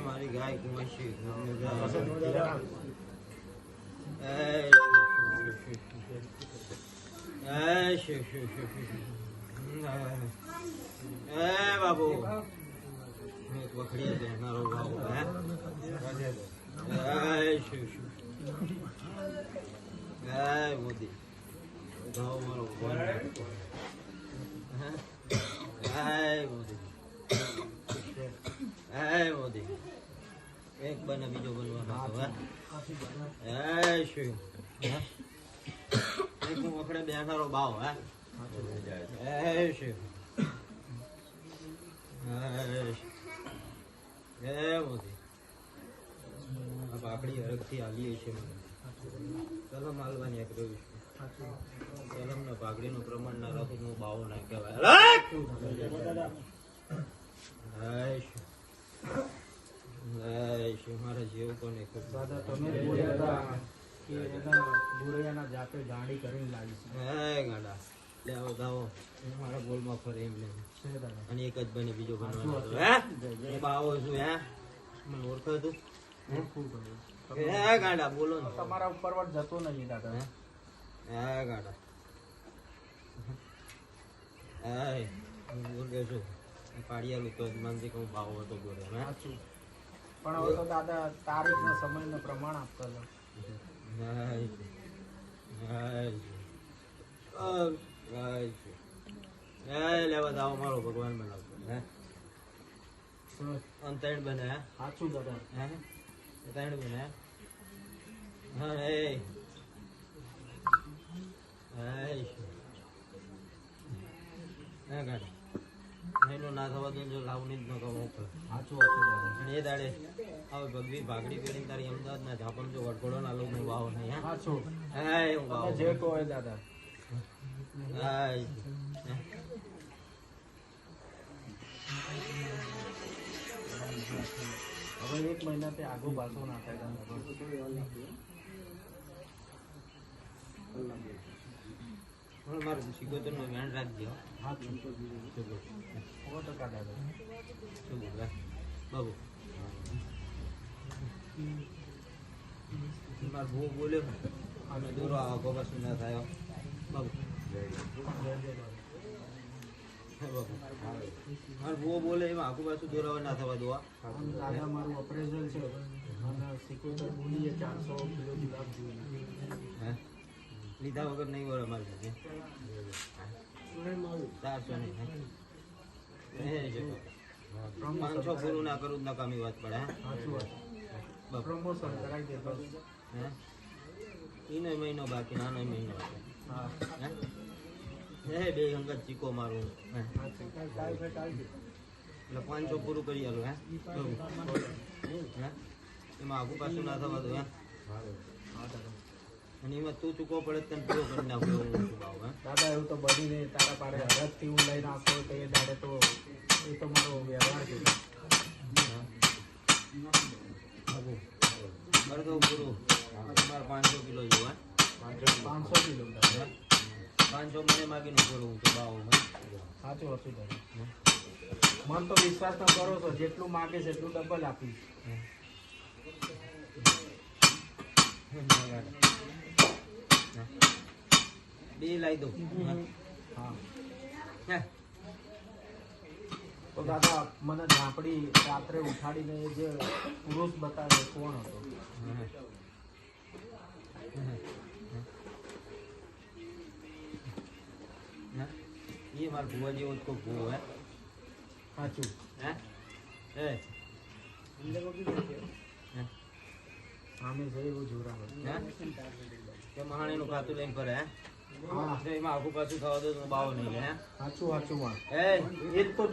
મારી ગાય કુમાશી બાબુ વખડીએ મારો ભાવ મોદી ભાવ મારો મોદી મોદી એક બને બીજો બનવાનો શું એક હું વખડે બેઠારો ભાવ શું મોદી પાકડી હરખથી હાલીએ છે કલમ હાલવાની એક રહ્યું છે કલમ ને પાકડી નું પ્રમાણ ના રાખું નું ભાવ ના કહેવાય મારા જેવું કોને દાદા તમે બોલ્યા હતા કે એના બુરૈયાના જાતે ગાડી કરીને લાવી છે ગાડા લે આવો દાવો મારા બોલમાં ફરે એમ લે અને એક જ બને બીજો બનવાનો હે બાવો છું હે મને ઓળખો તું ગાડા બોલો ને તમારા ઉપર વટ જતો નહીં દાદા હે ગાડા બોલ છું પાડિયાલું તો માનથી કહું ભાવ હતો બોલે સાચું પણ હવે તો દાદા તારીખ ને સમય ને પ્રમાણ આપતો લેવા દાવો મારો ભગવાન બનાવતો હે ત્રણ બને હે સાચું દાદા હે ત્રણ બને હા હે ગાડી મહિનો ના થવા દો જો લાવની જ ન કહું સાચું હતું દાદા અને એ દાડે હવે ભગવી ભાગડી પહેરીને તારી અમદાવાદ ના ઝાપણ જો વડઘોડો ના લોકો નું ભાવ નહીં સાચું હા હું ભાવ જે કહો એ દાદા હવે એક મહિના તે આગો પાછો ના થાય મારું સિકોતર નું ધ્યાન રાખજો હા 100% દાદા શું બોલ બાબુ માર ભૂ બોલ્યો અને દોરો આગો પાછું ના થાય બાબુ બાબુ માર ભૂ બોલે એમાં આગો પાછું દોરાવા ના થવા દો દાદા મારું ઓપરેશન છે અને સિકોતર બોલીએ 400 કિલો ગુલાબ જોઈએ હે લીધા વગર નહીં બોલે મારી સાથે 400 નહીં 500 પૂરું ના કરું નકામી વાત પડે પ્રમોશન કરાવી દે બસ એનો મહિનો બાકી નાનો મહિનો હે બે અંગત ચીકો મારું એટલે 500 પૂરું કરી આલો હે એમાં આગુ પાછું ના થવા દો હે અને એમાં તું ચૂકવો પડે તને પૂરો કરી નાખો ભાવ હે દાદા એવું તો બધી નહીં તારા પાડે હરખથી હું લઈને આપો તો એ દાડે તો એ તો મારો વ્યવહાર છે અડધો પૂરું તમારે 500 કિલો જોવે 500 કિલો 500 મને માગીને પૂરું હું તો બાવો સાચું હતું દાદા મન તો વિશ્વાસ ન કરો છો જેટલું માગે છે એટલું ડબલ આપીશ બે લાવી દઉં હા હે તો દાદા મને ઝાંપડી રાત્રે ઉઠાડીને એ જે પુરુષ બતાવે કોણ હતો ये मार बुआ जी उसको वो है સાચું हैं ए આમે છે એવું જોરાવર हैं કે મહાણી નું ખાતું લઈને ફરે હે હા એમાં આખું પાછું ખાવા દો તો બાવો નહીં લે હે સાચું સાચું માં એ એક તો